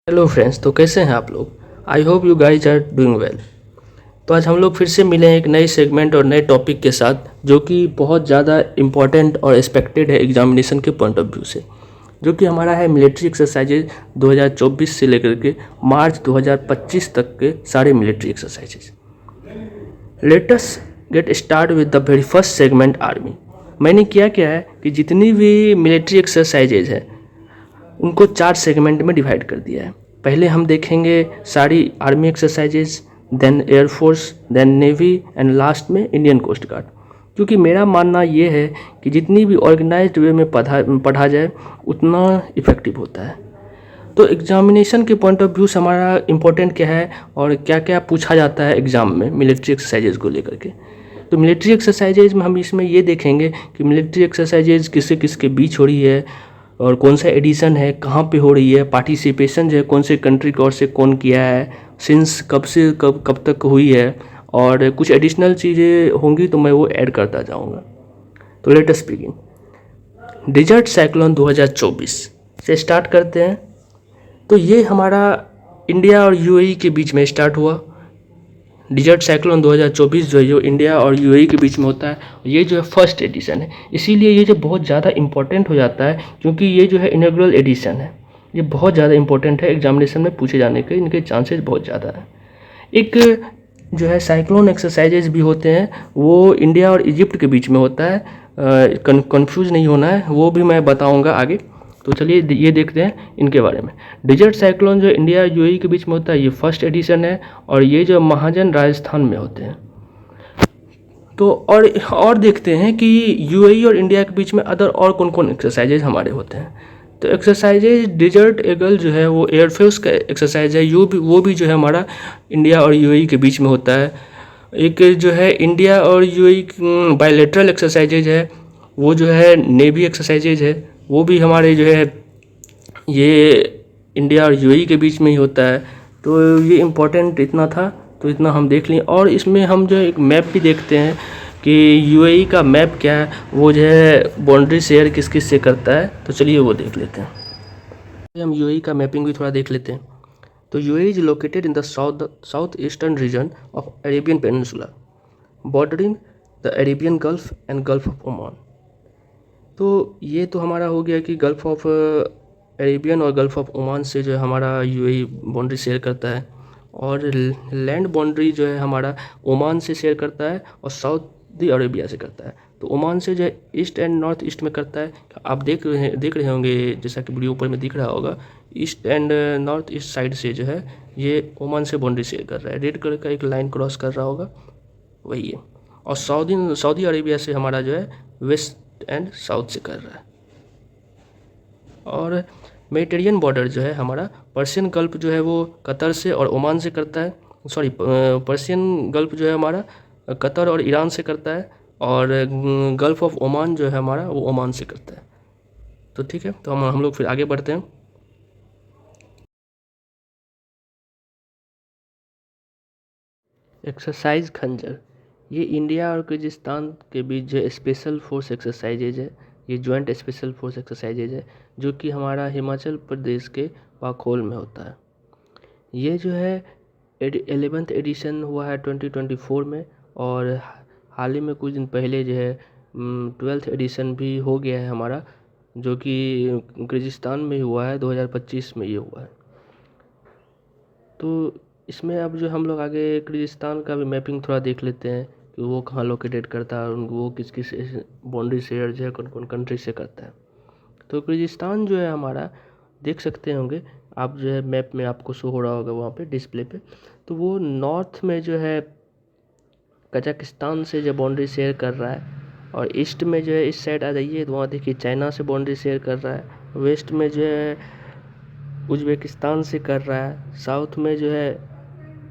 Hello friends, तो कैसे हैं आप लोग। I hope you guys are doing well. तो आज हम लोग फिर से मिले हैं एक नए सेगमेंट और नए टॉपिक के साथ, जो कि बहुत ज़्यादा इम्पॉर्टेंट और एक्सपेक्टेड है एग्जामिनेशन के पॉइंट ऑफ व्यू से, जो कि हमारा है मिलिट्री एक्सरसाइजेज 2024 से लेकर के मार्च 2025 तक के सारे military exercises. Let us get start with the very first segment, army. मैंने क्या है कि जितनी भी मिलिट्री एक्सरसाइजेज है उनको 4 सेगमेंट में डिवाइड कर दिया है। पहले हम देखेंगे सारी army exercises, then air force, then navy and last में इंडियन कोस्ट गार्ड। क्योंकि मेरा मानना ये है कि जितनी भी ऑर्गेनाइज्ड वे में पढ़ा जाए उतना इफ़ेक्टिव होता है। तो एग्जामिनेशन के पॉइंट ऑफ व्यू से हमारा इम्पोर्टेंट क्या है और क्या क्या पूछा जाता है एग्ज़ाम में मिलिट्री एक्सरसाइजेज को लेकर के। तो मिलिट्री एक्सरसाइजेज में हम इसमें ये देखेंगे कि मिलिट्री एक्सरसाइजेज किससे किसके बीच हो रही है और कौन सा एडिशन है, कहाँ पे हो रही है, पार्टिसिपेशन जो है कौन से कंट्री की ओर से कौन किया है, सिंस कब से कब तक हुई है, और कुछ एडिशनल चीज़ें होंगी तो मैं वो ऐड करता जाऊँगा। तो let us begin. Desert cyclone 2024 से स्टार्ट करते हैं। तो ये हमारा इंडिया और यूएई के बीच में स्टार्ट हुआ। डेजर्ट साइक्लोन 2024 जो है जो इंडिया और यूएई के बीच में होता है, ये जो है फर्स्ट एडिशन है। इसीलिए ये जो बहुत ज़्यादा इंपॉर्टेंट हो जाता है, क्योंकि ये जो है इनॉग्रल एडिशन है। ये बहुत ज़्यादा इंपॉर्टेंट है, एग्जामिनेशन में पूछे जाने के इनके चांसेस बहुत ज़्यादा है। एक जो है साइक्लोन एक्सरसाइजेज भी होते हैं, वो इंडिया और इजिप्ट के बीच में होता है। कंफ्यूज नहीं होना है, वो भी मैं बताऊँगा आगे। तो चलिए ये देखते हैं इनके बारे में। डेजर्ट साइक्लोन जो इंडिया यूएई के बीच में होता है, ये फर्स्ट एडिशन है और ये जो महाजन राजस्थान में होते हैं। तो और देखते हैं कि यूएई और इंडिया के बीच में अदर और कौन कौन एक्सरसाइजेज हमारे होते हैं। तो एक्सरसाइजेज डेजर्ट ईगल जो है वो एयरफोर्स का एक्सरसाइज है, वो भी जो है हमारा इंडिया और यूएई के बीच में होता है। एक जो है इंडिया और यूएई बायलैटरल एक्सरसाइजेज है, वो जो है नेवी एक्सरसाइजेज है, वो भी हमारे जो है ये इंडिया और यूएई के बीच में ही होता है। तो ये इम्पोर्टेंट इतना था, तो इतना हम देख लें। और इसमें हम जो एक मैप भी देखते हैं कि यूएई का मैप क्या है, वो जो है बाउंड्री शेयर किस किस से करता है। तो चलिए वो देख लेते हैं। हम यूएई का मैपिंग भी थोड़ा देख लेते हैं। तो UAE is located in the south eastern region of Arabian peninsula, bordering the Arabian gulf and gulf of Oman. तो ये तो हमारा हो गया कि गल्फ ऑफ अरेबियन और गल्फ ऑफ ओमान से जो है हमारा यूएई बाउंड्री शेयर करता है, और लैंड बाउंड्री जो है हमारा ओमान से शेयर करता है और सऊदी अरेबिया से करता है। तो ओमान से जो है ईस्ट एंड नॉर्थ ईस्ट में करता है। आप देख रहे होंगे, जैसा कि वीडियो ऊपर में दिख रहा होगा, east and north east side से जो है ये ओमान से बाउंड्री शेयर कर रहा है। रेड कलर का एक लाइन क्रॉस कर रहा होगा, वही है। और सऊदी अरेबिया से हमारा जो है वेस्ट एंड साउथ से कर रहा है। और मेडिटेरियन बॉर्डर जो है हमारा पर्शियन गल्फ जो है वो कतर से और ओमान से करता है। सॉरी, पर्शियन गल्फ जो है हमारा कतर और ईरान से करता है, और गल्फ ऑफ ओमान जो है हमारा वो ओमान से करता है। तो ठीक है, तो हम लोग फिर आगे बढ़ते हैं। एक्सरसाइज खंजर, ये इंडिया और किर्गिस्तान के बीच जो स्पेशल फोर्स एक्सरसाइजेज है, ये जॉइंट स्पेशल फोर्स एक्सरसाइजेज है, जो कि हमारा हिमाचल प्रदेश के पाखोल में होता है। ये जो है 11th एडिशन हुआ है 2024 में, और हाल ही में कुछ दिन पहले जो है 12th एडिशन भी हो गया है हमारा, जो कि किर्गिस्तान में हुआ है, 2025 में ये हुआ है। तो इसमें अब जो हम लोग आगे किर्गिस्तान का भी मैपिंग थोड़ा देख लेते हैं कि वो कहाँ लोकेटेड करता है और वो किस किस बाउंड्री शेयर जो है कौन कौन कंट्री से करता है। तो किर्गिस्तान जो है हमारा, देख सकते होंगे आप, जो है मैप में आपको शो हो रहा होगा वहाँ पे डिस्प्ले पे। तो वो नॉर्थ में जो है कजाकिस्तान से जो बाउंड्री शेयर कर रहा है, और ईस्ट में जो है इस साइड आ जाइए तो वहाँ देखिए चाइना से बाउंड्री शेयर कर रहा है। वेस्ट में जो है उज्बेकिस्तान से कर रहा है। साउथ में जो है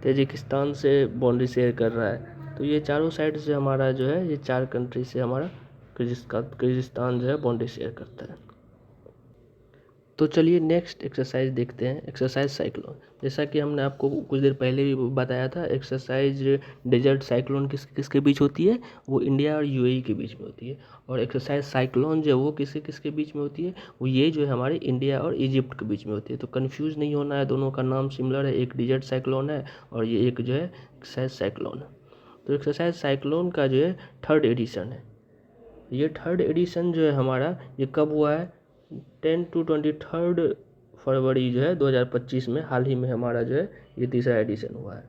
ताजिकिस्तान से बाउंड्री शेयर कर रहा है। तो ये चारों साइड से हमारा जो है, ये 4 कंट्री से हमारा किर्गिस्तान जो है बाउंड्री शेयर करता है। तो चलिए नेक्स्ट एक्सरसाइज देखते हैं, एक्सरसाइज साइक्लोन। जैसा कि हमने आपको कुछ देर पहले भी बताया था, एक्सरसाइज डेजर्ट साइक्लोन किसके बीच होती है, वो इंडिया और यूएई के बीच में होती है। और एक्सरसाइज साइक्लोन जो वो किसके बीच में होती है, वो ये जो है हमारे इंडिया और इजिप्ट के बीच में होती है। तो कन्फ्यूज़ नहीं होना है, दोनों का नाम सिमिलर है, एक डेजर्ट साइक्लोन है और ये एक जो है एक्सरसाइज साइक्लोन है। तो एक्सरसाइज साइक्लोन का जो है 3rd एडिशन है। ये 3rd एडिशन जो है हमारा, ये कब हुआ है, 10 to 23 फरवरी जो है 2025 में, हाल ही में हमारा जो है ये 3रा एडिशन हुआ है।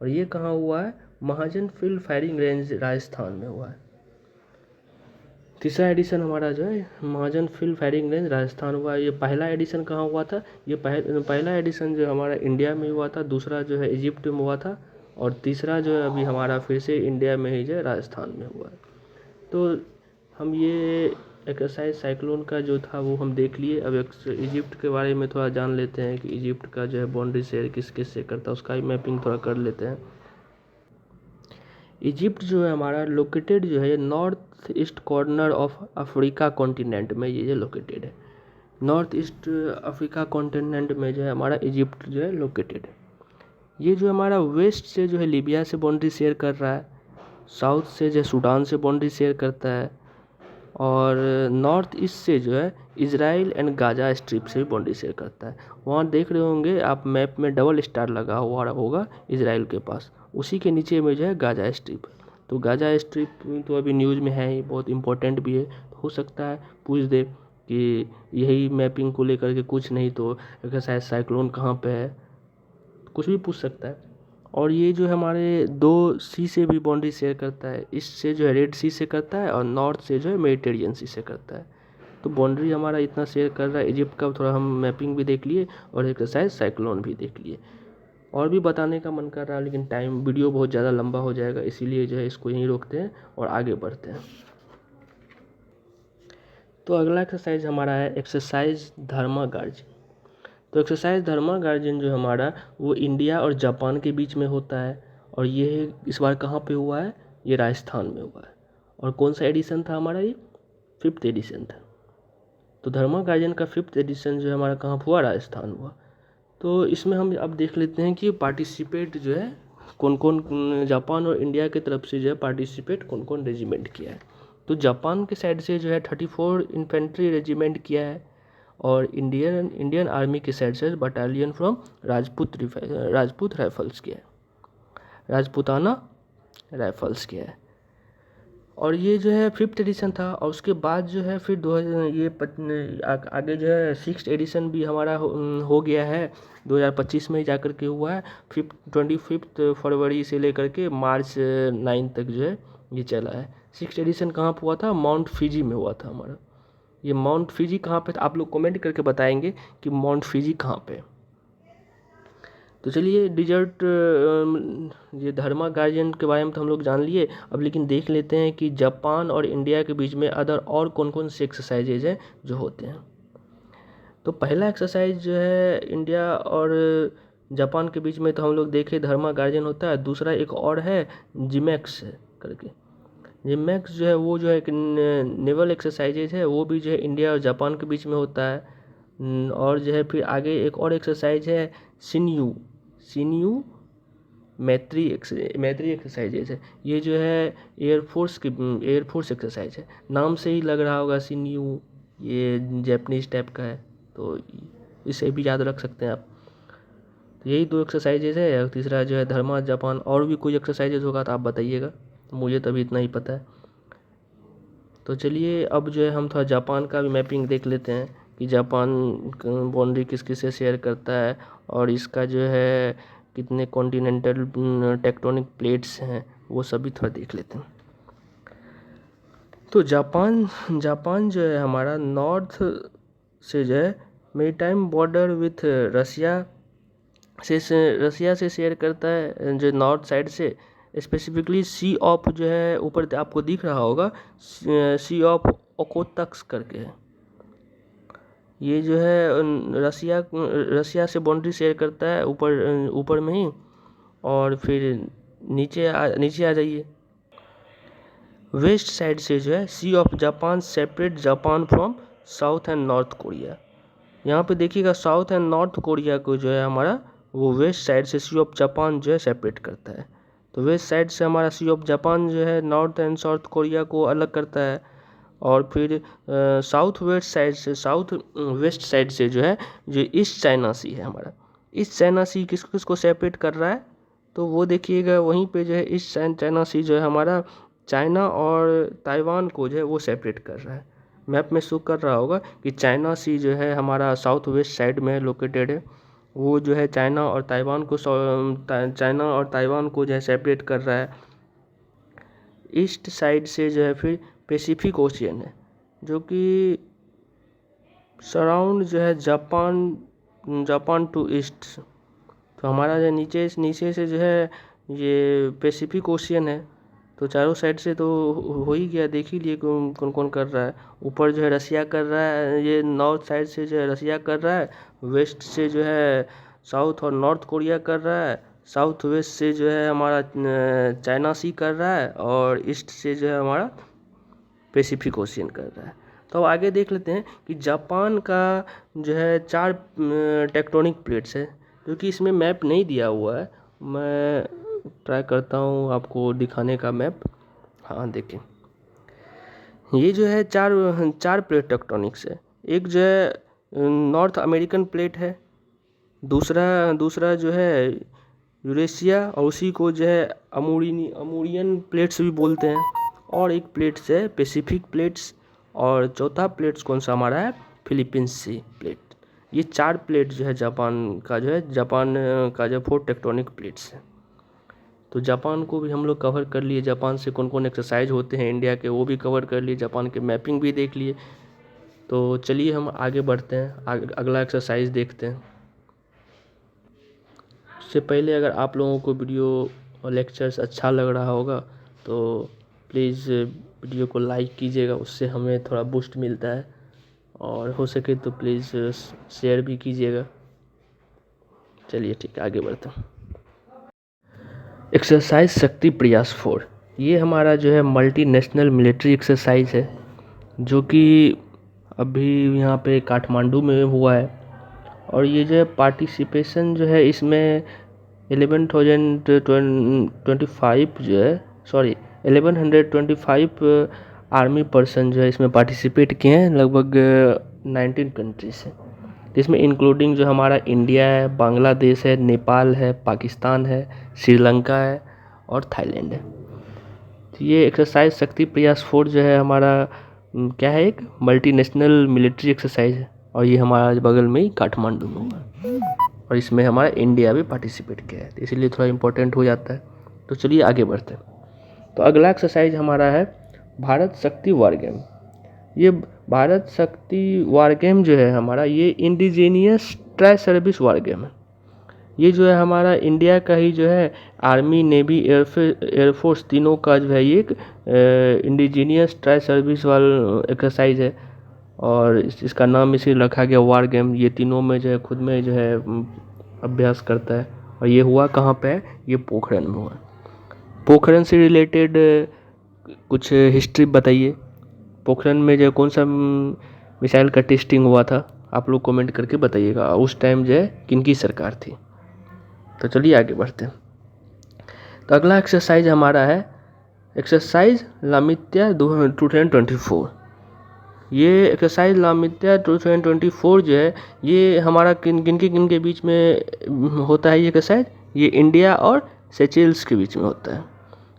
और ये कहाँ हुआ है, महाजन फील्ड फायरिंग रेंज राजस्थान में हुआ है। 3रा एडिशन हमारा जो है महाजन फील्ड फायरिंग रेंज राजस्थान हुआ है। ये पहला एडिशन कहाँ हुआ था, ये पहला एडिशन जो हमारा इंडिया में हुआ था, दूसरा जो है इजिप्ट में हुआ था और तीसरा जो है अभी हमारा फिर से इंडिया में ही जो है राजस्थान में हुआ है। तो हम ये एक्सरसाइज साइक्लोन का जो था वो हम देख लिए। अब इजिप्ट के बारे में थोड़ा जान लेते हैं कि इजिप्ट का जो है बाउंड्री शेयर किस से करता है, उसका भी मैपिंग थोड़ा कर लेते हैं। इजिप्ट जो है हमारा लोकेटेड जो है north east corner of Africa continent में ये लोकेटेड है। नॉर्थ ईस्ट अफ्रीका कॉन्टिनेंट में जो है हमारा इजिप्ट जो है लोकेटेड है। ये जो हमारा वेस्ट से जो है लीबिया से बाउंड्री शेयर कर रहा है, साउथ से जो है सूडान से बाउंड्री शेयर करता है और नॉर्थ ईस्ट से जो है इजराइल एंड गाजा स्ट्रिप से भी बाउंड्री शेयर करता है। वहाँ देख रहे होंगे आप मैप में डबल स्टार लगा हुआ होगा इजराइल के पास, उसी के नीचे में जो है गाजा स्ट्रिप। तो गाजा स्ट्रिप तो अभी न्यूज़ में है ही, बहुत इंपॉर्टेंट भी है। तो हो सकता है पूछ दे कि यही मैपिंग को लेकर के कुछ नहीं तो शायद साइक्लोन कहाँ पे है, कुछ भी पूछ सकता है। और ये जो है हमारे 2 सी से भी बाउंड्री शेयर करता है, ईस्ट से जो है रेड सी से करता है और नॉर्थ से जो है मेडिटेरियन सी से करता है। तो बाउंड्री हमारा इतना शेयर कर रहा है इजिप्ट का, थोड़ा हम मैपिंग भी देख लिए और एक्सरसाइज साइक्लोन भी देख लिए। और भी बताने का मन कर रहा है लेकिन टाइम वीडियो बहुत ज़्यादा लंबा हो जाएगा, इसीलिए जो है इसको यहीं रोकते हैं और आगे बढ़ते हैं। तो अगला एक्सरसाइज हमारा है एक्सरसाइज धर्मा गार्जन। तो एक्सरसाइज धर्मा गार्जन जो हमारा वो इंडिया और जापान के बीच में होता है और ये इस बार कहाँ पे हुआ है, ये राजस्थान में हुआ है। और कौन सा एडिशन था हमारा, ये 5th एडिशन था। तो धर्मा गार्जन का 5th एडिशन जो है हमारा कहाँ हुआ, राजस्थान हुआ। तो इसमें हम अब देख लेते हैं कि पार्टिसिपेट जो है कौन कौन जापान और इंडिया की तरफ से जो है पार्टिसिपेट कौन कौन रेजिमेंट किया है। तो जापान के साइड से जो है 34 इन्फेंट्री रेजिमेंट किया है और इंडियन आर्मी के साइड से बटालियन फ्रॉम राजपूत राइफल्स किया है, राजपूताना राइफल्स किया है। और ये जो है 5th एडिशन था और उसके बाद जो है फिर आगे जो है 6th एडिशन भी हमारा हो गया है, 2025 में ही जाकर के हुआ है। 25 फरवरी से लेकर के मार्च 9 तक जो है ये चला है। 6th एडिशन कहाँ पर हुआ था, माउंट फिजी में हुआ था हमारा। ये माउंट फिजी कहाँ पे था, आप लोग कमेंट करके बताएंगे कि माउंट फिजी कहाँ पे। तो चलिए डिजर्ट ये धर्मा गार्जन के बारे में तो हम लोग जान लिए। अब लेकिन देख लेते हैं कि जापान और इंडिया के बीच में अदर और कौन कौन से एक्सरसाइजेज हैं जो होते हैं। तो पहला एक्सरसाइज जो है इंडिया और जापान के बीच में तो हम लोग देखे धर्मा गार्जन होता है, दूसरा एक और है जिमैक्स करके। जिमैक्स जो है वो जो है एक नेवल एक्सरसाइजेज है, वो भी जो है इंडिया और जापान के बीच में होता है। और जो है फिर आगे एक और एक्सरसाइज है सिन्यू मैत्री एक्सरसाइजेज है। ये जो है एयरफोर्स एक्सरसाइज है, नाम से ही लग रहा होगा सिन्यू ये जैपनीज टाइप का है, तो इसे भी याद रख सकते हैं आप। तो यही 2 एक्सरसाइजेज है और तीसरा जो है धर्मा जापान। और भी कोई एक्सरसाइजेज होगा तो आप बताइएगा, मुझे तो अभी इतना ही पता है। तो चलिए अब जो है हम थोड़ा जापान का भी मैपिंग देख लेते हैं कि जापान बाउंड्री किस किस से शेयर करता है और इसका जो है कितने कॉन्टिनेंटल टेक्टोनिक प्लेट्स हैं वो सभी थोड़ा देख लेते हैं। तो जापान जो है हमारा नॉर्थ से जो है मेरीटाइम बॉर्डर विथ रसिया से शेयर करता है, जो नॉर्थ साइड से स्पेसिफिकली सी ऑफ जो है ऊपर आपको दिख रहा होगा, सी ऑफ ओकोतक्स करके है। ये जो है रसिया से बाउंड्री शेयर करता है ऊपर में ही। और फिर नीचे आ जाइए, वेस्ट साइड से जो है sea of Japan separate Japan from south and north Korea. यहाँ पे देखिएगा साउथ एंड नॉर्थ कोरिया को जो है हमारा वो वेस्ट साइड से सी ऑफ जापान जो है सेपरेट करता है। तो वेस्ट साइड से हमारा सी ऑफ जापान जो है नॉर्थ एंड साउथ कोरिया को अलग करता है। और फिर साउथ वेस्ट साइड से जो है जो ईस्ट चाइना सी है हमारा, ईस्ट चाइना सी किस किसको सेपरेट कर रहा है, तो वो देखिएगा वहीं पे जो है ईस्ट चाइना सी जो है हमारा चाइना और ताइवान को जो है वो सेपरेट कर रहा है। मैप में शो कर रहा होगा कि चाइना सी जो है हमारा साउथ वेस्ट साइड में लोकेटेड है, वो जो है चाइना और ताइवान को जो है सेपरेट कर रहा है। ईस्ट साइड से जो है फिर पैसिफिक ओशियन है जो कि सराउंड जो है जापान टू ईस्ट। तो हमारा जो नीचे से जो है ये पैसिफिक ओशियन है। तो चारों साइड से तो हो ही गया, देख ही लिए कौन कौन कर रहा है। ऊपर जो है रसिया कर रहा है, ये नॉर्थ साइड से जो है रसिया कर रहा है, वेस्ट से जो है साउथ और नॉर्थ कोरिया कर रहा है, साउथ वेस्ट से जो है हमारा चाइना सी कर रहा है, और ईस्ट से जो है हमारा पैसिफिक ओशियन कर रहा है। तो अब आगे देख लेते हैं कि जापान का जो है 4 टेक्टोनिक प्लेट्स है, जो कि इसमें मैप नहीं दिया हुआ है। मैं ट्राई करता हूँ आपको दिखाने का मैप। हाँ देखें, ये जो है चार प्लेट टेक्टोनिक्स है। एक जो है नॉर्थ अमेरिकन प्लेट है, दूसरा जो है यूरेशिया, और उसी को जो है अमूरियन प्लेट्स भी बोलते हैं, और एक प्लेट्स है पैसिफिक प्लेट्स, और चौथा प्लेट्स कौन सा हमारा है, फिलीपींस सी प्लेट। ये 4 प्लेट जो है जापान का जो 4 टेक्टोनिक प्लेट्स है। तो जापान को भी हम लोग कवर कर लिए, जापान से कौन कौन एक्सरसाइज होते हैं इंडिया के वो भी कवर कर लिए, जापान के मैपिंग भी देख लिए। तो चलिए हम आगे बढ़ते हैं, अगला एक्सरसाइज देखते हैं। उससे पहले अगर आप लोगों को वीडियो और लेक्चर्स अच्छा लग रहा होगा तो प्लीज़ वीडियो को लाइक कीजिएगा, उससे हमें थोड़ा बूस्ट मिलता है, और हो सके तो प्लीज़ शेयर भी कीजिएगा। चलिए ठीक है, आगे बढ़ते हैं। एक्सरसाइज शक्ति प्रयास 4, ये हमारा जो है मल्टीनेशनल मिलिट्री एक्सरसाइज है, जो कि अभी यहाँ पे काठमांडू में हुआ है। और ये जो है पार्टिसिपेशन जो है इसमें 1125 आर्मी पर्सन जो है इसमें पार्टिसिपेट किए हैं, लगभग 19 कंट्री से, जिसमें इंक्लूडिंग जो हमारा इंडिया है, बांग्लादेश है, नेपाल है, पाकिस्तान है, श्रीलंका है और थाईलैंड है। तो ये एक्सरसाइज शक्ति प्रयास 4 जो है हमारा क्या है, एक मल्टीनेशनल मिलिट्री एक्सरसाइज है, और ये हमारा बगल में ही काठमांडू में हुआ, और इसमें हमारा इंडिया भी पार्टिसिपेट किया है, तो इसीलिए थोड़ा इम्पोर्टेंट हो जाता है। तो चलिए आगे बढ़ते हैं। तो अगला एक्सरसाइज हमारा है भारत शक्ति वार गेम। ये भारत शक्ति वार गेम जो है हमारा, ये indigenous tri service war game है। ये जो है हमारा इंडिया का ही जो है आर्मी, नेवी, एयरफोर्स तीनों का जो है ये एक इंडिजीनियस ट्राई सर्विस वाला एक्सरसाइज है, और इसका नाम इसी रखा गया वार गेम। ये तीनों में जो है खुद में जो है अभ्यास करता है, और ये हुआ कहाँ पे है, ये पोखरण में हुआ। पोखरण से रिलेटेड कुछ हिस्ट्री बताइए। पोखरण में जो कौन सा मिसाइल का टेस्टिंग हुआ था, आप लोग कमेंट करके बताइएगा, उस टाइम जो है किनकी सरकार थी। तो चलिए आगे बढ़ते हैं। तो अगला एक्सरसाइज हमारा है एक्सरसाइज लामित्या 2024। ये एक्सरसाइज लामित्या 2024 जो है ये हमारा किन के बीच में होता है। ये एक्सरसाइज ये इंडिया और सेचेल्स के बीच में होता है।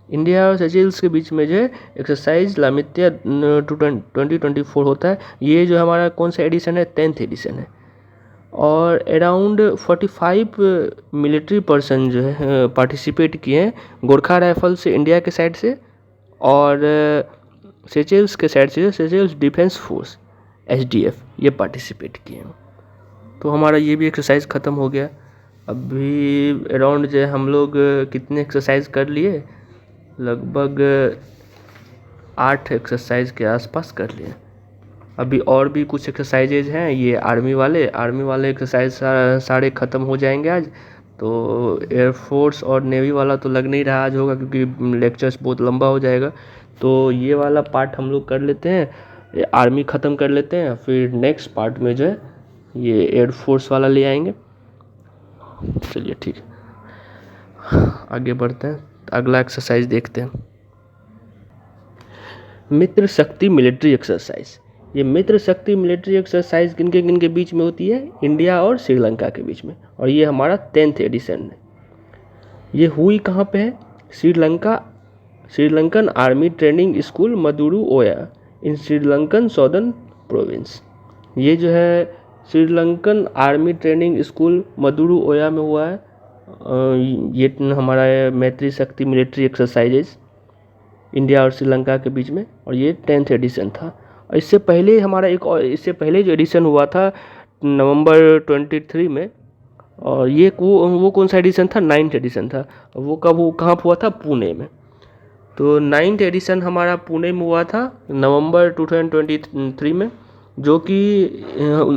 इंडिया और सेचेल्स के बीच में जो है एक्सरसाइज लामित्या 2024 होता है। ये जो हमारा कौन सा एडिशन है, 10th एडिशन है, और अराउंड 45 मिलिट्री पर्सन जो है पार्टिसिपेट किए हैं, गोरखा राइफल से इंडिया के साइड से, और सेचेल्स के साइड से सेचेल्स डिफेंस फोर्स SDF ये पार्टिसिपेट किए हैं। तो हमारा ये भी एक्सरसाइज ख़त्म हो गया। अभी अराउंड जो है हम लोग कितने एक्सरसाइज कर लिए, लगभग 8 एक्सरसाइज के आसपास कर लिए। अभी और भी कुछ एक्सरसाइजेज हैं, ये आर्मी वाले एक्सरसाइज सारे ख़त्म हो जाएंगे आज। तो एयरफोर्स और नेवी वाला तो लग नहीं रहा आज होगा, क्योंकि लेक्चर्स बहुत लंबा हो जाएगा। तो ये वाला पार्ट हम लोग कर लेते हैं, आर्मी ख़त्म कर लेते हैं, फिर नेक्स्ट पार्ट में जो है ये एयरफोर्स वाला ले आएंगे। चलिए ठीक है, आगे बढ़ते हैं, अगला एक्सरसाइज देखते हैं। मित्र शक्ति मिलिट्री एक्सरसाइज। ये मित्र शक्ति मिलिट्री एक्सरसाइज किन के बीच में होती है? इंडिया और श्रीलंका के बीच में, और ये हमारा 10th एडिशन है। ये हुई कहाँ पे है? श्रीलंकन आर्मी ट्रेनिंग स्कूल मदुरु ओया इन श्रीलंकन सौदर्न प्रोविंस। ये जो है श्रीलंकन आर्मी ट्रेनिंग स्कूल मदुरु ओया में हुआ है। ये हमारा मैत्री शक्ति मिलिट्री एक्सरसाइजेज इंडिया और श्रीलंका के बीच में, और ये 10th एडिशन था। और इससे पहले हमारा इससे पहले जो एडिशन हुआ था नवंबर 23 में, और ये वो कौन सा एडिशन था? 9th एडिशन था। वो कहाँ हुआ था? पुणे में। तो 9th एडिशन हमारा पुणे में हुआ था नवंबर 2023 में, जो कि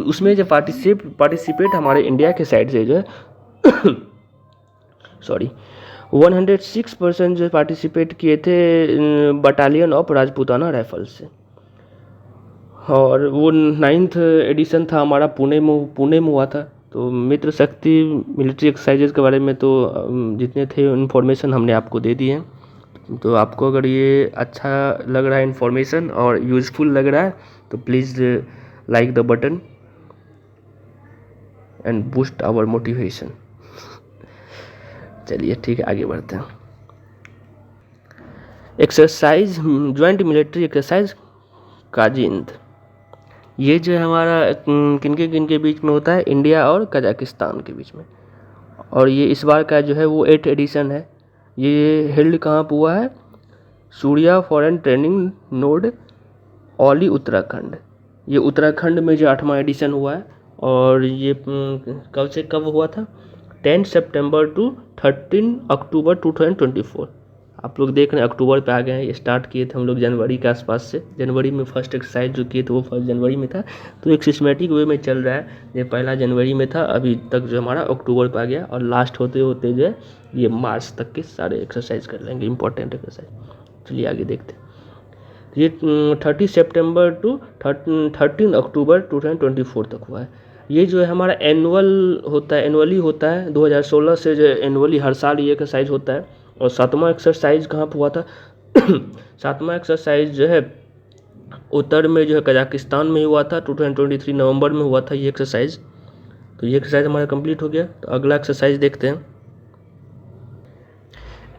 उसमें जो पार्टिसिपेट हमारे इंडिया के साइड से जो है सॉरी 106% जो पार्टिसिपेट किए थे बटालियन ऑफ राजपूताना राइफल्स से। और वो 9th एडिशन था हमारा पुणे में हुआ था। तो मित्र शक्ति मिलिट्री एक्सरसाइजेज के बारे में तो जितने थे इन्फॉर्मेशन हमने आपको दे दी है। तो आपको अगर ये अच्छा लग रहा है इन्फॉर्मेशन और यूज़फुल लग रहा है तो please like the button and boost our motivation. चलिए ठीक है, आगे बढ़ते हैं। Exercise joint military exercise Kazind. ये जो है हमारा किन के बीच में होता है? इंडिया और कजाकिस्तान के बीच में। और ये इस बार का जो है वो 8th एडिशन है। ये हेल्ड कहाँ पर हुआ है? Surya foreign training node Auli Uttarakhand. ये उत्तराखंड में जो 8वां एडिशन हुआ है। और ये कब से कब हुआ था? 10 सितंबर टू 13 अक्टूबर 2024। आप लोग देख रहे हैं अक्टूबर पे आ गए हैं। ये स्टार्ट किए थे हम लोग जनवरी के आसपास से। जनवरी में फर्स्ट एक्सरसाइज जो किए थे वो 1 जनवरी में था। तो एक सिस्टमेटिक वे में चल रहा है। ये पहला जनवरी में था, अभी तक जो हमारा अक्टूबर पे आ गया, और लास्ट होते होते जो है ये मार्च तक के सारे एक्सरसाइज कर लेंगे, इंपॉर्टेंट एक्सरसाइज। चलिए आगे देखते हैं। ये 30 सितंबर टू 13 अक्टूबर 2024 तक हुआ है। ये जो है हमारा एनुअली होता है 2016 से, जो एनुअली हर साल ये एक्सरसाइज होता है। और 7वां एक्सरसाइज कहाँ पर हुआ था? 7वां एक्सरसाइज जो है उत्तर में जो है कजाकिस्तान में हुआ था। 2023 नवंबर में हुआ था ये एक्सरसाइज। तो ये एक्सरसाइज हमारा कंप्लीट हो गया। तो अगला एक्सरसाइज देखते हैं।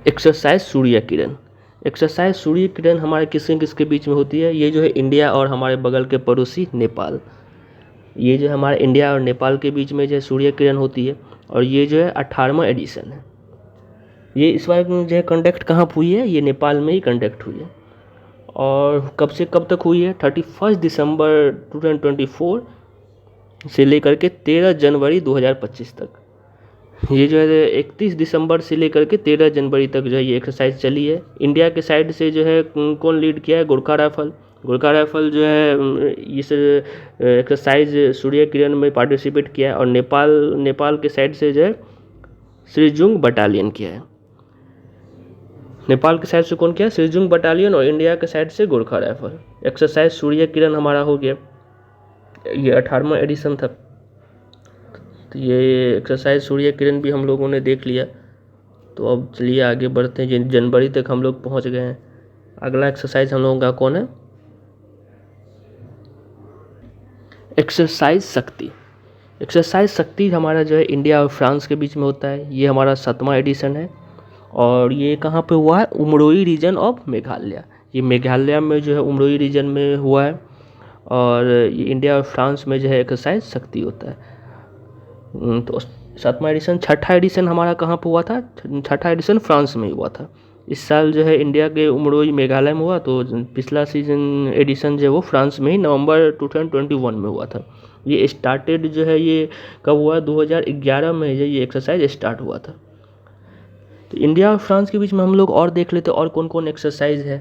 एक्सरसाइज सूर्य किरण। एक्सरसाइज सूर्य किरण हमारे किसके बीच में होती है? ये जो है इंडिया और हमारे बगल के पड़ोसी नेपाल। ये जो हमारे इंडिया और नेपाल के बीच में जो सूर्य किरण होती है। और ये जो है 18वां एडिशन है। ये इस बार जो है कंडक्ट कहाँ हुई है? ये नेपाल में ही कंडक्ट हुई है। और कब से कब तक हुई है? 31 दिसंबर 2024 से लेकर के 13 जनवरी 2025 तक। ये जो है 31 दिसंबर से लेकर के 13 जनवरी तक जो है ये एक्सरसाइज चली है। इंडिया के साइड से जो है कौन लीड किया है? गोरखा राइफल जो है इस एक्सरसाइज सूर्य किरण में पार्टिसिपेट किया है। और नेपाल के साइड से जो है श्रीजुंग बटालियन किया है। नेपाल के साइड से कौन किया? श्रीजुंग बटालियन। और इंडिया के साइड से गोरखा राइफल। एक्सरसाइज सूर्य किरण हमारा हो गया। ये 18वां एडिशन था। तो ये एक्सरसाइज सूर्य किरण भी हम लोगों ने देख लिया। तो अब चलिए आगे बढ़ते हैं। जनवरी तक हम लोग पहुंच गए हैं। अगला एक्सरसाइज हम लोगों का कौन है? एक्सरसाइज शक्ति। एक्सरसाइज शक्ति हमारा जो है इंडिया और फ्रांस के बीच में होता है। ये हमारा 7वां एडिशन है। और ये कहाँ पे हुआ है? Umroi region of Meghalaya. ये मेघालय में जो है उमरोई रीजन में हुआ है। और ये इंडिया और फ्रांस में जो है एक्सरसाइज शक्ति होता है। तो 7वां एडिशन, 6ठा एडिशन हमारा कहाँ पे हुआ था? 6ठा एडिशन फ्रांस में हुआ था। इस साल जो है इंडिया के उमरोई मेघालय में हुआ। तो पिछला सीजन एडिशन जो है वो फ्रांस में ही नवंबर 2021 में हुआ था। ये स्टार्टेड जो है ये कब हुआ? 2011 में ये एक्सरसाइज स्टार्ट हुआ था। तो इंडिया और फ्रांस के बीच में हम लोग और देख लेते और कौन कौन एक्सरसाइज है।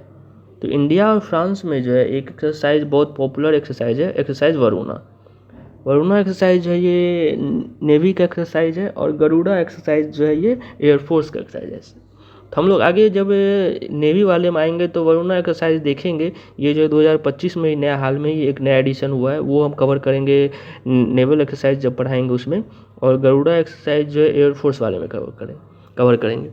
तो इंडिया और फ्रांस में जो है एक एक्सरसाइज बहुत पॉपुलर एक्सरसाइज है, एक्सरसाइज वरुणा एक्सरसाइज जो है ये नेवी का एक्सरसाइज है। और गरुड़ा एक्सरसाइज जो है ये एयरफोर्स का एक्सरसाइज है। तो हम लोग आगे जब नेवी वाले में आएंगे तो वरुणा एक्सरसाइज देखेंगे। ये जो 2025 में ही नया हाल में ही एक नया एडिशन हुआ है, वो हम कवर करेंगे नेवल एक्सरसाइज जब पढ़ाएंगे उसमें। और गरुड़ा एक्सरसाइज जो है एयरफोर्स वाले में कवर करेंगे।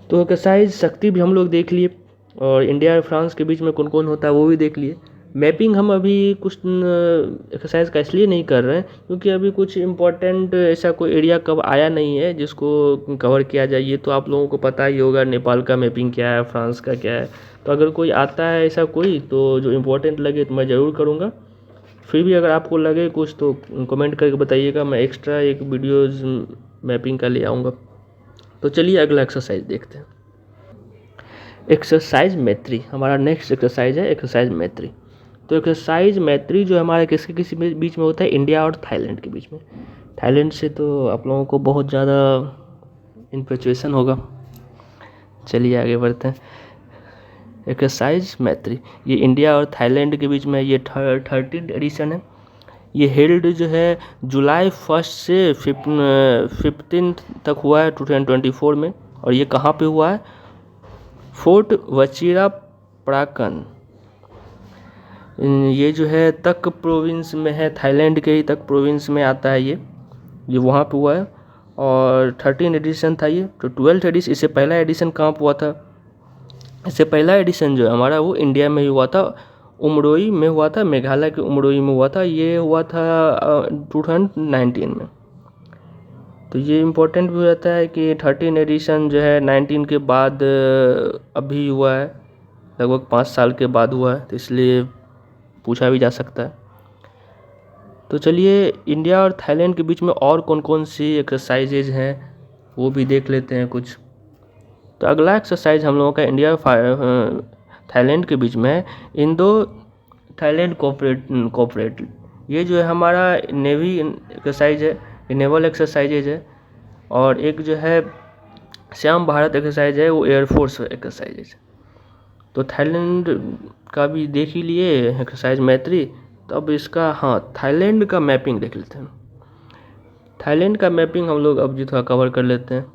तो एक्सरसाइज शक्ति भी हम लोग देख लिए, और इंडिया और फ्रांस के बीच में कौन कौन होता है वो भी देख लिए। मैपिंग हम अभी कुछ एक्सरसाइज का इसलिए नहीं कर रहे हैं क्योंकि अभी कुछ इम्पोर्टेंट ऐसा कोई एरिया कब आया नहीं है जिसको कवर किया जाए। ये तो आप लोगों को पता ही होगा, नेपाल का मैपिंग क्या है, फ्रांस का क्या है। तो अगर कोई आता है ऐसा कोई तो जो इम्पोर्टेंट लगे तो मैं ज़रूर करूँगा। फिर भी अगर आपको लगे कुछ तो कमेंट करके बताइएगा, मैं एक्स्ट्रा एक वीडियोज़ मैपिंग का ले आऊँगा। तो चलिए अगला एक्सरसाइज देखते हैं। एक्सरसाइज मैत्री हमारा नेक्स्ट एक्सरसाइज है, एक्सरसाइज मैत्री। तो एक्सरसाइज मैत्री जो हमारे किसी बीच में होता है, इंडिया और थाईलैंड के बीच में। थाईलैंड से तो आप लोगों को बहुत ज़्यादा इन्फेचुएशन होगा। चलिए आगे बढ़ते हैं। एक्सरसाइज मैत्री ये इंडिया और थाईलैंड के बीच में, ये 13th एडिशन है। ये हेल्ड जो है जुलाई 1 से 15 तक हुआ है 2024 में। और ये कहाँ पे हुआ है? फोर्ट वचिरापाक्कन, ये जो है तक प्रोविंस में है, थाईलैंड के ही तक प्रोविंस में आता है ये वहाँ पे हुआ है। और 13 एडिशन था ये। तो 12th एडिशन, इससे पहला एडिशन कहाँ पे हुआ था? इससे पहला एडिशन जो है हमारा वो इंडिया में ही हुआ था, उमरोई में हुआ था, मेघालय के उमरोई में हुआ था। ये हुआ था 2019 में। तो ये इम्पोर्टेंट भी रहता है कि 13 एडिशन जो है 19 के बाद अभी हुआ है, लगभग 5 साल के बाद हुआ है, तो इसलिए पूछा भी जा सकता है। तो चलिए इंडिया और थाईलैंड के बीच में और कौन कौन सी एक्सरसाइजेज हैं वो भी देख लेते हैं कुछ। तो अगला एक्सरसाइज हम लोगों का इंडिया और थाईलैंड के बीच में है, इंडो थाईलैंड कोऑपरेट। ये जो है हमारा नेवी एक्सरसाइज है, ये नेवल एक्सरसाइजेज है। और एक जो है श्याम भारत एक्सरसाइज है, वो एयरफोर्स एक्सरसाइजेज। तो थाईलैंड का भी देख ही लिए एक्सरसाइज मैत्री। तो अब इसका थाईलैंड का मैपिंग देख लेते हैं। थाईलैंड का मैपिंग हम लोग अब जी थोड़ा कवर कर लेते हैं।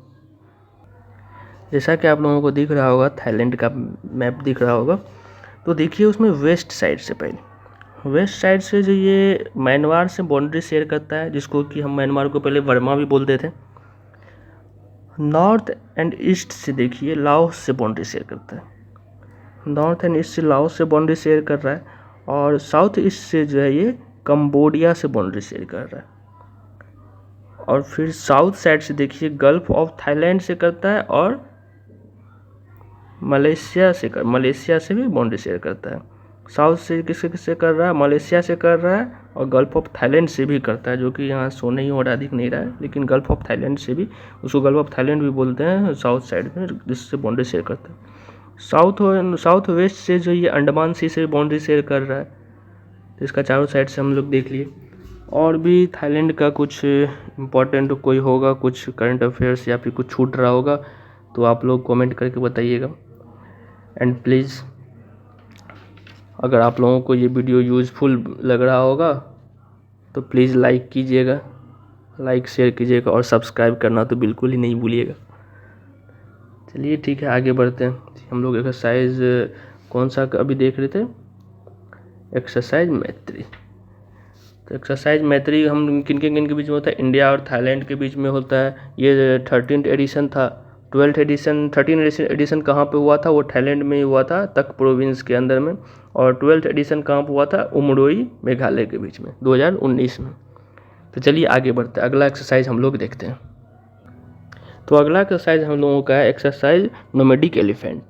जैसा कि आप लोगों को दिख रहा होगा, थाईलैंड का मैप दिख रहा होगा। तो देखिए उसमें वेस्ट साइड से, पहले वेस्ट साइड से जो ये म्यांमार से बाउंड्री शेयर करता है, जिसको कि हम म्यांमार को पहले बर्मा भी बोलते थे। नॉर्थ एंड ईस्ट से देखिए लाओस से बाउंड्री शेयर करता है, नॉर्थ एंड ईस्ट से लाओस से बाउंड्री शेयर कर रहा है। और साउथ ईस्ट से जो है ये कंबोडिया से बाउंड्री शेयर कर रहा है। और फिर साउथ साइड से देखिए गल्फ ऑफ थाईलैंड से करता है, और मलेशिया से भी बाउंड्री शेयर करता है। साउथ से किससे कर रहा है? मलेशिया से कर रहा है, और गल्फ ऑफ थाईलैंड से भी करता है, जो कि यहाँ शो नहीं हो रहा, दिख नहीं रहा है, लेकिन गल्फ ऑफ थाईलैंड से भी, उसको गल्फ ऑफ थाईलैंड भी बोलते हैं साउथ साइड में, जिससे बाउंड्री शेयर करता है। साउथ वेस्ट से जो ये अंडमान सी से बाउंड्री शेयर कर रहा है, तो इसका चारों साइड से हम लोग देख लिए। और भी थाईलैंड का कुछ इम्पोर्टेंट कोई होगा, कुछ करंट अफेयर्स या फिर कुछ छूट रहा होगा तो आप लोग कमेंट करके बताइएगा। एंड प्लीज़ अगर आप लोगों को ये वीडियो यूज़फुल लग रहा होगा तो प्लीज़ लाइक कीजिएगा, लाइक शेयर कीजिएगा, और सब्सक्राइब करना तो बिल्कुल ही नहीं भूलिएगा। चलिए ठीक है, आगे बढ़ते हैं। हम लोग एक्सरसाइज कौन सा अभी देख रहे थे? एक्सरसाइज मैत्री। तो एक्सरसाइज मैत्री हम किन के बीच में होता है? इंडिया और थाईलैंड के बीच में होता है। ये 13th एडिशन था। 13th एडिशन कहाँ पे हुआ था? वो थाईलैंड में ही हुआ था, तक प्रोविंस के अंदर में। और 12th एडिशन कहाँ पे हुआ था? उमरोई मेघालय के बीच में 2019 में। तो चलिए आगे बढ़ते हैं, अगला एक्सरसाइज हम लोग देखते हैं। तो अगला एक्सरसाइज हम लोगों का है एक्सरसाइज नोमैडिक एलिफेंट।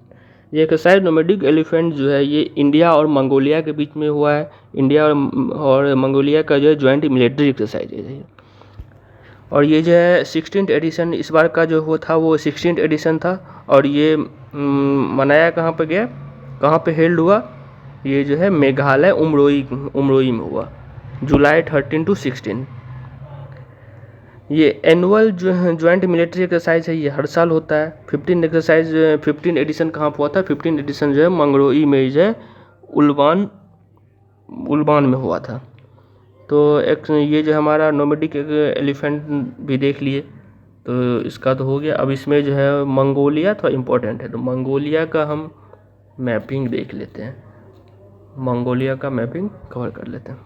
ये एक्सरसाइज नोमैडिक एलिफेंट जो है ये इंडिया और मंगोलिया के बीच में हुआ है। इंडिया और मंगोलिया का जो है ज्वाइंट मिलिट्री एक्सरसाइज है। और ये जो है 16th एडिशन इस बार का जो हुआ था वो 16th एडिशन था। और ये मनाया कहाँ पे गया, कहाँ पे हेल्ड हुआ? ये जो है मेघालय उमरोई में हुआ, जुलाई 13 to 16। ये एनुअल जो है ज्वाइंट मिलिट्री एक्सरसाइज है, ये हर साल होता है। 15 एडिशन कहाँ पर हुआ था? 15 एडिशन जो है मंगरोई में जो है उल्बान में हुआ था। तो एक ये जो हमारा नोमैडिक एलिफेंट भी देख लिए। तो इसका तो हो गया। अब इसमें जो है मंगोलिया थोड़ा इम्पोर्टेंट है, तो मंगोलिया का हम मैपिंग देख लेते हैं। मंगोलिया का मैपिंग कवर कर लेते हैं।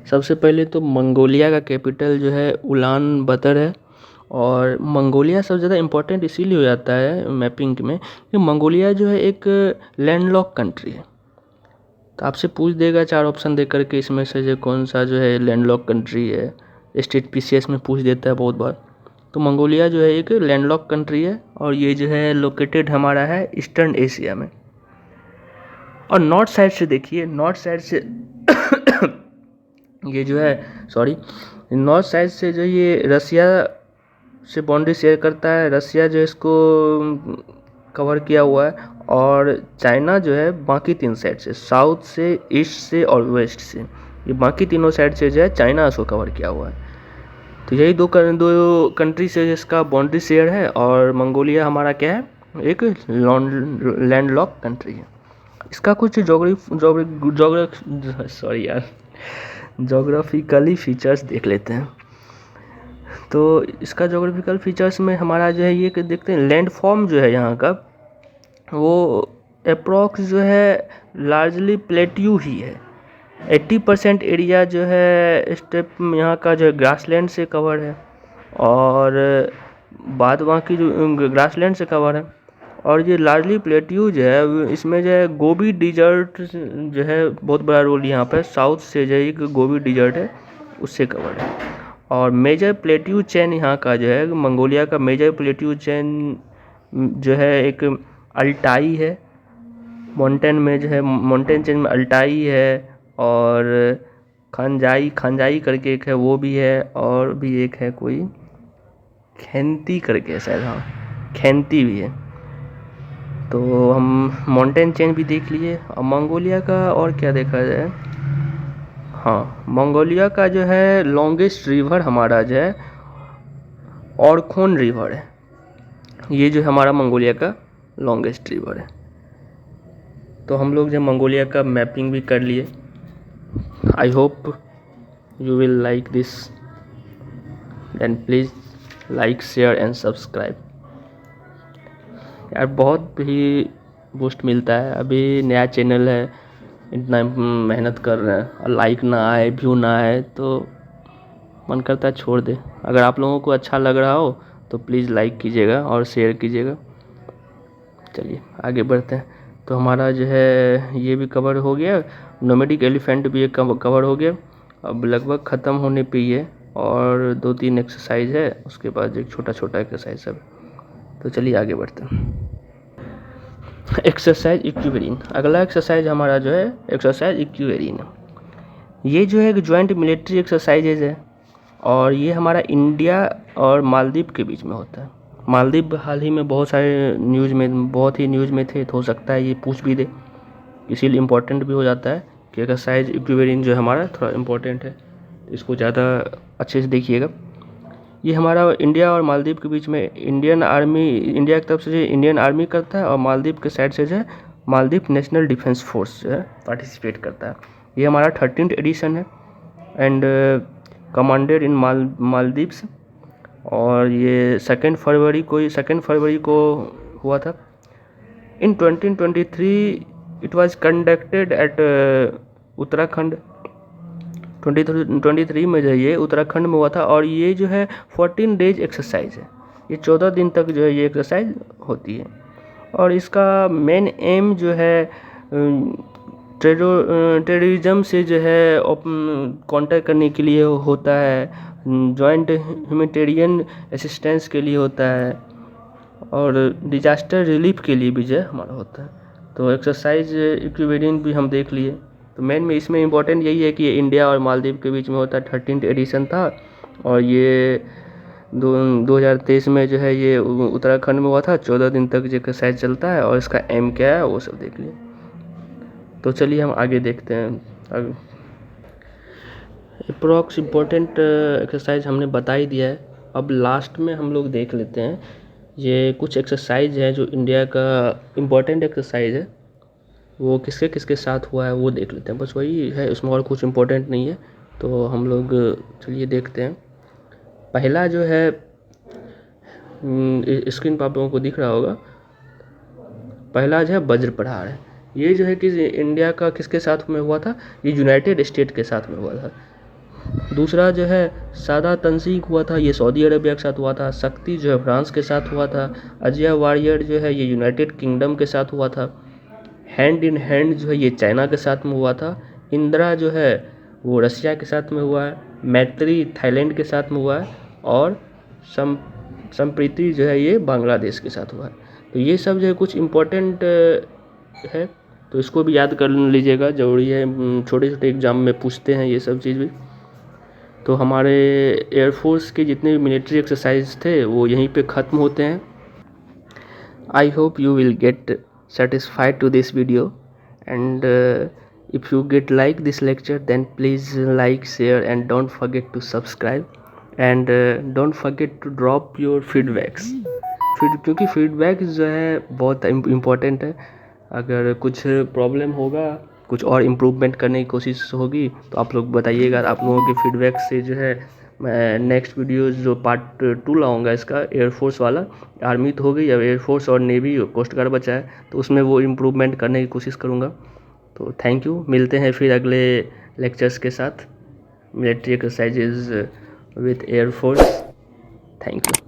सबसे पहले तो मंगोलिया का कैपिटल जो है उलान बतर है। और मंगोलिया सबसे ज़्यादा इम्पोर्टेंट इसीलिए हो जाता है मैपिंग में कि मंगोलिया जो है एक लैंडलॉक कंट्री है। तो आपसे पूछ देगा 4 ऑप्शन दे करके इसमें से जो कौन सा जो है लैंडलॉक कंट्री है, स्टेट पीसीएस में पूछ देता है बहुत बार। तो मंगोलिया जो है एक लैंडलॉक कंट्री है और ये जो है लोकेटेड हमारा है ईस्टर्न एशिया में। और नॉर्थ साइड से देखिए, नॉर्थ साइड से ये जो है नॉर्थ साइड से जो ये रसिया से बाउंड्री शेयर करता है। रसिया जो इसको कवर किया हुआ है, और चाइना जो है बाकी 3 साइड से, साउथ से, ईस्ट से और वेस्ट से, ये बाकी तीनों साइड से जो है चाइना इसको कवर किया हुआ है। तो यही दो कंट्री से जिसका बाउंड्री शेयर है। और मंगोलिया हमारा क्या है, एक लैंडलॉक कंट्री है। इसका कुछ जोग्राफिकली फीचर्स देख लेते हैं। तो इसका जोग्राफिकल फीचर्स में हमारा जो है ये कि देखते हैं लैंड फॉर्म जो है यहाँ का, वो अप्रॉक्स जो है लार्जली प्लेट्यू ही है। 80% एरिया जो है स्टेप यहाँ का जो है ग्रासलैंड से कवर है, और बाद बाकी जो ग्रासलैंड से कवर है। और ये लार्जली प्लेट्यू जो है इसमें जो है गोबी डिजर्ट जो है बहुत बड़ा रोल यहाँ पर, साउथ से जो है एक गोबी डिजर्ट है उससे कवर है। और मेजर प्लेट्यू चेन यहाँ का जो है मंगोलिया का मेजर प्लेट्यू चेन जो है एक अल्टाई है। माउंटेन में जो है माउंटेन चेन में अल्टाई है, और खांजाई करके एक है वो भी है, और भी एक है कोई खैंती करके शायद, हाँ खैंती भी है। तो हम माउंटेन चेन भी देख लिए। और मंगोलिया का और क्या देखा जाए, हाँ मंगोलिया का जो है लॉन्गेस्ट रिवर हमारा जो है ऑरखोन रिवर है। ये जो हमारा मंगोलिया का लॉन्गेस्ट रिवर है। तो हम लोग जो मंगोलिया का मैपिंग भी कर लिए। I hope you will like this, then please like share and subscribe. यार बहुत ही बूस्ट मिलता है, अभी नया चैनल है, इतना मेहनत कर रहे हैं और लाइक ना आए, व्यू ना आए तो मन करता है छोड़ दे। अगर आप लोगों को अच्छा लग रहा हो तो प्लीज़ लाइक कीजिएगा और शेयर कीजिएगा। चलिए आगे बढ़ते हैं। तो हमारा जो है ये भी कवर हो गया, नोमैडिक एलिफेंट भी एक कवर हो गया। अब लगभग ख़त्म होने पे ही है, और 2-3 एक्सरसाइज है, उसके बाद एक छोटा छोटा एक्सरसाइज सब। तो चलिए आगे बढ़ते हैं। एक्सरसाइज इक्विवेरिन, अगला एक्सरसाइज हमारा जो है एक्सरसाइज इक्विवेरिन। ये जो है एक जॉइंट मिलिट्री एक्सरसाइजेज है, और ये हमारा इंडिया और मालदीव के बीच में होता है। मालदीव हाल ही में बहुत ही न्यूज़ में थे, तो हो सकता है ये पूछ भी दे, इसीलिए इम्पोर्टेंट भी हो जाता है कि एक्सरसाइज इक्विवेरिन जो है हमारा थोड़ा इम्पोर्टेंट है, इसको ज़्यादा अच्छे से देखिएगा। ये हमारा इंडिया और मालदीव के बीच में इंडिया की तरफ से जो इंडियन आर्मी करता है, और मालदीव के साइड से जो है मालदीव नेशनल डिफेंस फोर्स जो है पार्टिसिपेट करता है। ये हमारा 13th एडिशन है, एंड कमांडेड इन मालदीव्स। और ये 2 फरवरी को हुआ था। इन 2023 it was conducted at Uttarakhand. 2023 में जो है ये उत्तराखंड में हुआ था, और ये जो है 14 डेज एक्सरसाइज है। ये 14 दिन तक जो है ये एक्सरसाइज होती है। और इसका मेन एम जो है टेररिज्म से जो है काउंटर करने के लिए होता है, जॉइंट ह्यूमैनिटेरियन असिस्टेंस के लिए होता है, और डिजास्टर रिलीफ के लिए भी जो है हमारा होता है। तो एक्सरसाइज इक्विवेरिन भी हम देख लिए। तो मेन में इसमें इम्पोर्टेंट यही है कि ये इंडिया और मालदीव के बीच में होता है, 13th एडिशन था, और ये 2023 में जो है ये उत्तराखंड में हुआ था। 14 दिन तक जो एक्सरसाइज चलता है, और इसका एम क्या है वो सब देख लिए। तो चलिए हम आगे देखते हैं। अप्रॉक्स इम्पोर्टेंट एक्सरसाइज हमने बता ही दिया है। अब लास्ट में हम लोग देख लेते हैं ये कुछ एक्सरसाइज है जो इंडिया का इम्पोर्टेंट एक्सरसाइज है, वो किसके किसके साथ हुआ है वो देख लेते हैं। बस वही है, उसमें और कुछ इम्पोर्टेंट नहीं है। तो हम लोग चलिए देखते हैं। पहला जो है स्क्रीन पर आप लोगों को दिख रहा होगा। पहला जो है वज्र प्रहार है, ये जो है कि इंडिया का किसके साथ में हुआ था, ये यूनाइटेड स्टेट के साथ में हुआ था। दूसरा जो है सादा तंसीक हुआ था, ये सऊदी अरेबिया के साथ हुआ था। शक्ति जो है फ्रांस के साथ हुआ था। अजय वॉरियर जो है ये यूनाइटेड किंगडम के साथ हुआ था। हैंड इन हैंड जो है ये चाइना के साथ में हुआ था। इंदिरा जो है वो रशिया के साथ में हुआ है। मैत्री थाईलैंड के साथ में हुआ है। और संप्रीति जो है ये बांग्लादेश के साथ हुआ है। तो ये सब जो है कुछ इम्पोर्टेंट है, तो इसको भी याद कर लीजिएगा, ज़रूरी है। छोटे छोटे एग्ज़ाम में पूछते हैं ये सब चीज़ भी। तो हमारे एयरफोर्स के जितने भी मिलिट्री एक्सरसाइज थे वो यहीं पे ख़त्म होते हैं। आई hope you will get satisfied to this video, and if you get like this lecture then please like, share and don't forget to subscribe, and don't forget to drop your feedbacks, क्योंकि feedback जो है बहुत important है। अगर कुछ problem होगा, कुछ और इम्प्रूवमेंट करने की कोशिश होगी तो आप लोग बताइएगा। आप लोगों के फीडबैक से जो है मैं नेक्स्ट वीडियो जो पार्ट 2 लाऊंगा इसका, एयरफोर्स वाला। आर्मी तो हो गई, अब एयरफोर्स और नेवी कोस्ट गार्ड बचा है, तो उसमें वो इम्प्रूवमेंट करने की कोशिश करूँगा। तो थैंक यू, मिलते हैं फिर अगले लेक्चर्स के साथ, military exercises with air force. Thank you.